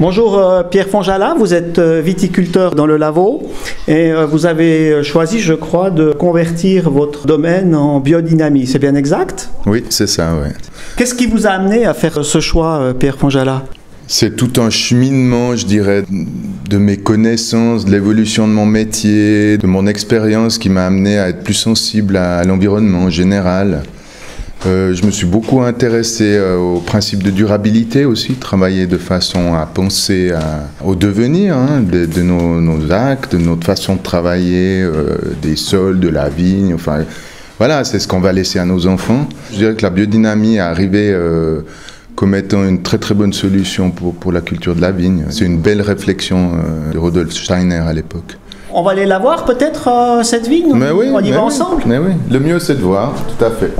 Bonjour Pierre Fonjala, vous êtes viticulteur dans le Lavaux et vous avez choisi, je crois, de convertir votre domaine en biodynamie, c'est bien exact? Oui, c'est ça, oui. Qu'est-ce qui vous a amené à faire ce choix, Pierre Fonjala? C'est tout un cheminement, je dirais, de mes connaissances, de l'évolution de mon métier, de mon expérience qui m'a amené à être plus sensible à l'environnement en général. Je me suis beaucoup intéressé au principe de durabilité aussi, travailler de façon à penser au devenir de nos actes, de notre façon de travailler, des sols, de la vigne, enfin voilà, c'est ce qu'on va laisser à nos enfants. Je dirais que la biodynamie est arrivée comme étant une très très bonne solution pour la culture de la vigne. C'est une belle réflexion de Rudolf Steiner à l'époque. On va aller la voir peut-être, cette vigne? Mais oui, on y va ensemble? Mais oui, le mieux c'est de voir, tout à fait.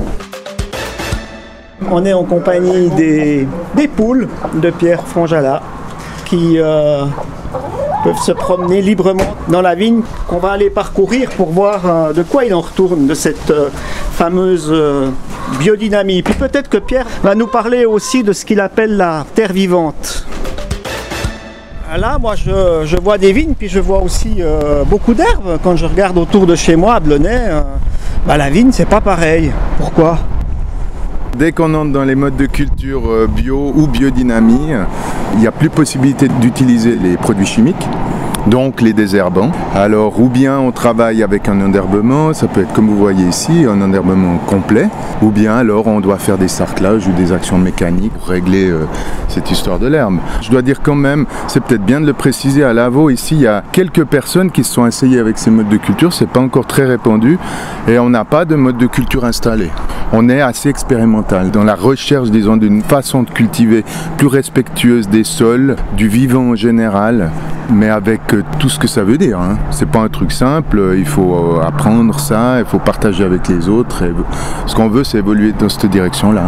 On est en compagnie des poules de Pierre Fonjala qui peuvent se promener librement dans la vigne qu'on va aller parcourir pour voir de quoi il en retourne de cette fameuse biodynamie. Puis peut-être que Pierre va nous parler aussi de ce qu'il appelle la terre vivante. Là, moi, je vois des vignes, puis je vois aussi beaucoup d'herbes. Quand je regarde autour de chez moi, à Blonay, la vigne, c'est pas pareil. Pourquoi ? Dès qu'on entre dans les modes de culture bio ou biodynamie, il n'y a plus possibilité d'utiliser les produits chimiques, donc les désherbants. Alors, ou bien on travaille avec un enherbement, ça peut être comme vous voyez ici, un enherbement complet, ou bien alors on doit faire des sarclages ou des actions mécaniques pour régler cette histoire de l'herbe. Je dois dire quand même, c'est peut-être bien de le préciser, à Lavaux, ici, il y a quelques personnes qui se sont essayées avec ces modes de culture, c'est pas encore très répandu, et on n'a pas de mode de culture installé. On est assez expérimental dans la recherche, disons, d'une façon de cultiver plus respectueuse des sols, du vivant en général, mais avec tout ce que ça veut dire. C'est pas un truc simple, il faut apprendre ça, il faut partager avec les autres. Et ce qu'on veut, c'est évoluer dans cette direction-là.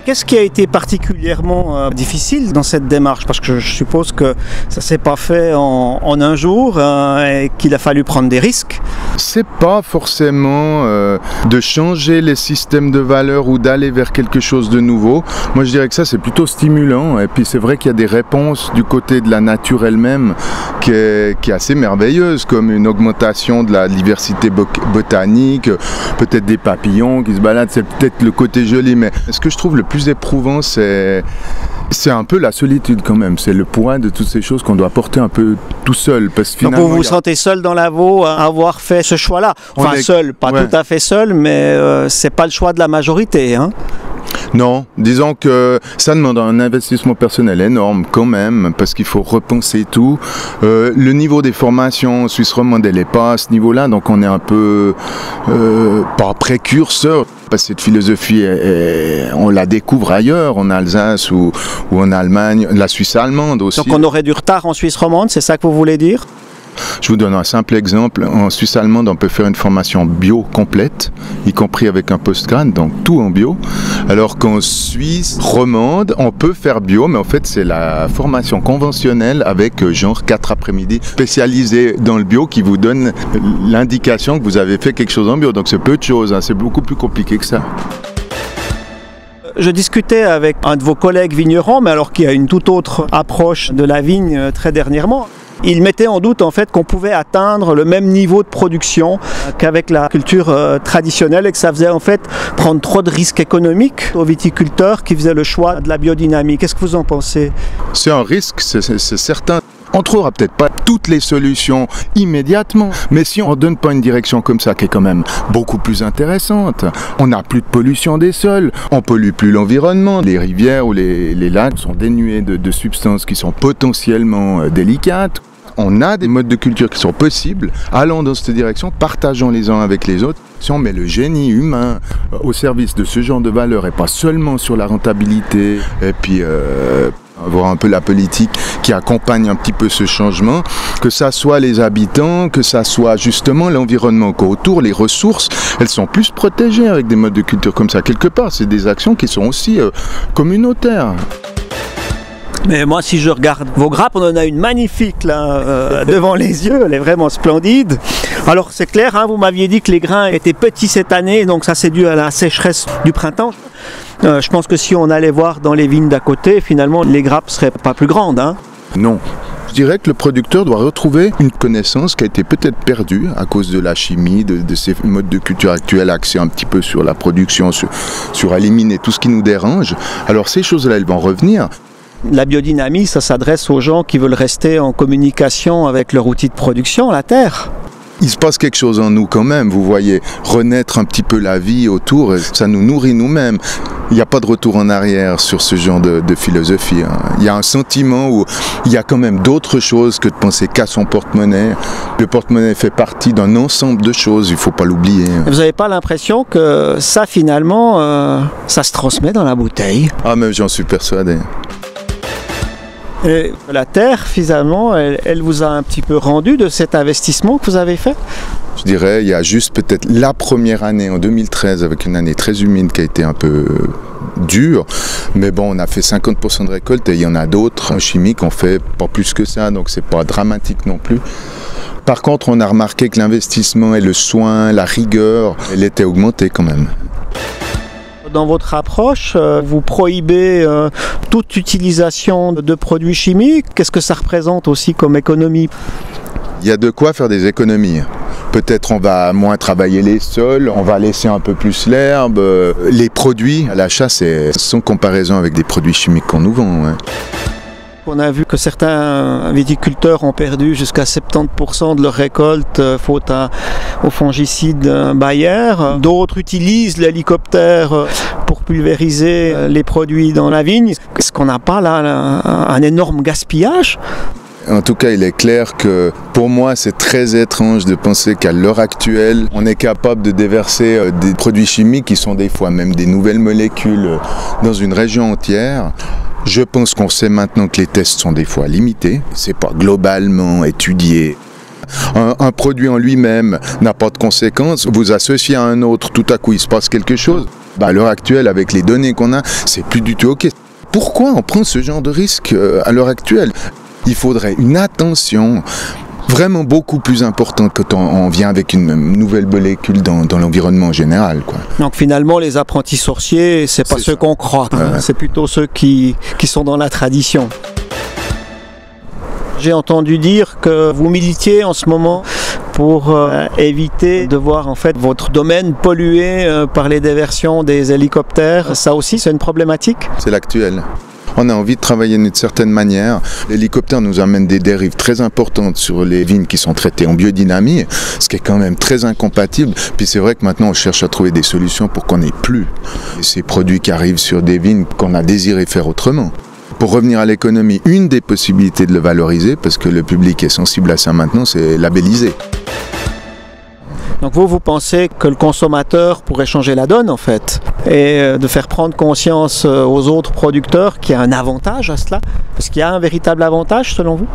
Qu'est-ce qui a été particulièrement difficile dans cette démarche? Parce que je suppose que ça ne s'est pas fait en un jour et qu'il a fallu prendre des risques. C'est pas forcément de changer les systèmes de valeurs ou d'aller vers quelque chose de nouveau. Moi je dirais que ça c'est plutôt stimulant, et puis c'est vrai qu'il y a des réponses du côté de la nature elle-même qui est assez merveilleuse, comme une augmentation de la diversité botanique, peut-être des papillons qui se baladent, c'est peut-être le côté joli, mais ce que je trouve le plus éprouvant, c'est un peu la solitude quand même, c'est le poids de toutes ces choses qu'on doit porter un peu tout seul. Parce que finalement, donc vous vous sentez seul dans Lavaux à avoir fait ce choix-là? Enfin seul, pas tout à fait seul, mais c'est pas le choix de la majorité. Non, disons que ça demande un investissement personnel énorme quand même, parce qu'il faut repenser tout. Le niveau des formations suisse romande, elle n'est pas à ce niveau-là, donc on est un peu pas précurseur. Parce que cette philosophie, on la découvre ailleurs, en Alsace ou en Allemagne, la Suisse allemande aussi. Donc on aurait du retard en Suisse romande, c'est ça que vous voulez dire? Je vous donne un simple exemple. En Suisse allemande, on peut faire une formation bio complète, y compris avec un postgrad, donc tout en bio. Alors qu'en Suisse romande, on peut faire bio, mais en fait, c'est la formation conventionnelle avec genre 4 après-midi spécialisés dans le bio qui vous donne l'indication que vous avez fait quelque chose en bio. Donc c'est peu de choses, c'est beaucoup plus compliqué que ça. Je discutais avec un de vos collègues vignerons, mais alors qui a une toute autre approche de la vigne très dernièrement. Il mettait en doute en fait qu'on pouvait atteindre le même niveau de production qu'avec la culture traditionnelle et que ça faisait en fait prendre trop de risques économiques aux viticulteurs qui faisaient le choix de la biodynamie. Qu'est-ce que vous en pensez? C'est un risque, c'est certain. On ne trouvera peut-être pas toutes les solutions immédiatement, mais si on ne donne pas une direction comme ça qui est quand même beaucoup plus intéressante, on n'a plus de pollution des sols, on pollue plus l'environnement, les rivières ou les lacs sont dénués de substances qui sont potentiellement délicates. On a des modes de culture qui sont possibles, allons dans cette direction, partageons les uns avec les autres. Si on met le génie humain au service de ce genre de valeurs et pas seulement sur la rentabilité, et puis voir un peu la politique qui accompagne un petit peu ce changement, que ça soit les habitants, que ça soit justement l'environnement autour, les ressources, elles sont plus protégées avec des modes de culture comme ça. Quelque part, c'est des actions qui sont aussi communautaires. Mais moi, si je regarde vos grappes, on en a une magnifique là, devant les yeux, elle est vraiment splendide. Alors c'est clair, hein, vous m'aviez dit que les grains étaient petits cette année, donc ça c'est dû à la sécheresse du printemps. Je pense que si on allait voir dans les vignes d'à côté, finalement les grappes ne seraient pas plus grandes. Hein. Non. Je dirais que le producteur doit retrouver une connaissance qui a été peut-être perdue à cause de la chimie, de ces modes de culture actuels axés un petit peu sur la production, sur éliminer tout ce qui nous dérange. Alors ces choses-là, elles vont revenir. La biodynamie, ça s'adresse aux gens qui veulent rester en communication avec leur outil de production, la terre. Il se passe quelque chose en nous quand même, vous voyez, renaître un petit peu la vie autour, ça nous nourrit nous-mêmes. Il n'y a pas de retour en arrière sur ce genre de philosophie. Hein. Il y a un sentiment où il y a quand même d'autres choses que de penser qu'à son porte-monnaie. Le porte-monnaie fait partie d'un ensemble de choses, il ne faut pas l'oublier. Vous n'avez pas l'impression que ça finalement, ça se transmet dans la bouteille? Ah mais j'en suis persuadé. Et la terre, finalement, elle vous a un petit peu rendu de cet investissement que vous avez fait? Je dirais, il y a juste peut-être la première année, en 2013, avec une année très humide qui a été un peu dure. Mais bon, on a fait 50% de récolte et il y en a d'autres chimiques, on fait pas plus que ça, donc c'est pas dramatique non plus. Par contre, on a remarqué que l'investissement et le soin, la rigueur, elle était augmentée quand même. Dans votre approche, vous prohibez toute utilisation de produits chimiques. Qu'est-ce que ça représente aussi comme économie? Il y a de quoi faire des économies. Peut-être on va moins travailler les sols, on va laisser un peu plus l'herbe. Les produits à l'achat, c'est sans comparaison avec des produits chimiques qu'on nous vend. Ouais. On a vu que certains viticulteurs ont perdu jusqu'à 70% de leur récolte faute au fongicide Bayer. D'autres utilisent l'hélicoptère pour pulvériser les produits dans la vigne. Est-ce qu'on n'a pas là un énorme gaspillage? En tout cas, il est clair que pour moi, c'est très étrange de penser qu'à l'heure actuelle, on est capable de déverser des produits chimiques qui sont des fois même des nouvelles molécules dans une région entière. Je pense qu'on sait maintenant que les tests sont des fois limités, c'est pas globalement étudié. Un produit en lui-même n'a pas de conséquences, vous associez à un autre, tout à coup il se passe quelque chose. À l'heure actuelle, avec les données qu'on a, c'est plus du tout OK. Pourquoi on prend ce genre de risque à l'heure actuelle? Il faudrait une attention vraiment beaucoup plus importante quand on vient avec une nouvelle molécule dans l'environnement en général, quoi. Donc finalement, les apprentis sorciers, c'est pas ceux qu'on croit, c'est plutôt ceux qui sont dans la tradition. J'ai entendu dire que vous militiez en ce moment pour éviter de voir en fait votre domaine pollué par les déversions des hélicoptères. Ça aussi, c'est une problématique? C'est l'actuel. On a envie de travailler d'une certaine manière. L'hélicoptère nous amène des dérives très importantes sur les vignes qui sont traitées en biodynamie, ce qui est quand même très incompatible. Puis c'est vrai que maintenant on cherche à trouver des solutions pour qu'on n'ait plus ces produits qui arrivent sur des vignes qu'on a désiré faire autrement. Pour revenir à l'économie, une des possibilités de le valoriser, parce que le public est sensible à ça maintenant, c'est labelliser. Donc vous pensez que le consommateur pourrait changer la donne en fait et de faire prendre conscience aux autres producteurs qu'il y a un avantage à cela? Est-ce qu'il y a un véritable avantage selon vous?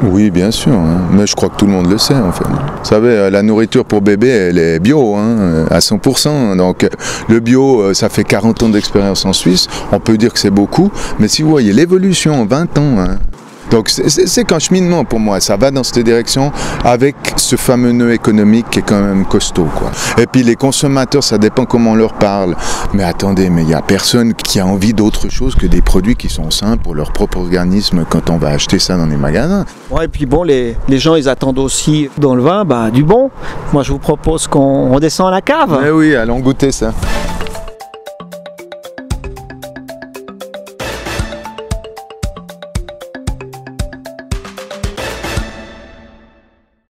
Oui, bien sûr, hein. Mais je crois que tout le monde le sait en fait. Vous savez, la nourriture pour bébé, elle est bio, hein, à 100%. Donc le bio, ça fait 40 ans d'expérience en Suisse. On peut dire que c'est beaucoup, mais si vous voyez l'évolution en 20 ans, hein, donc c'est qu'un cheminement pour moi, ça va dans cette direction avec ce fameux nœud économique qui est quand même costaud, quoi. Et puis les consommateurs, ça dépend comment on leur parle. Mais attendez, mais il n'y a personne qui a envie d'autre chose que des produits qui sont sains pour leur propre organisme quand on va acheter ça dans les magasins. Ouais, et puis bon, les gens ils attendent aussi dans le vin du bon. Moi je vous propose qu'on redescend à la cave. Mais oui, allons goûter ça.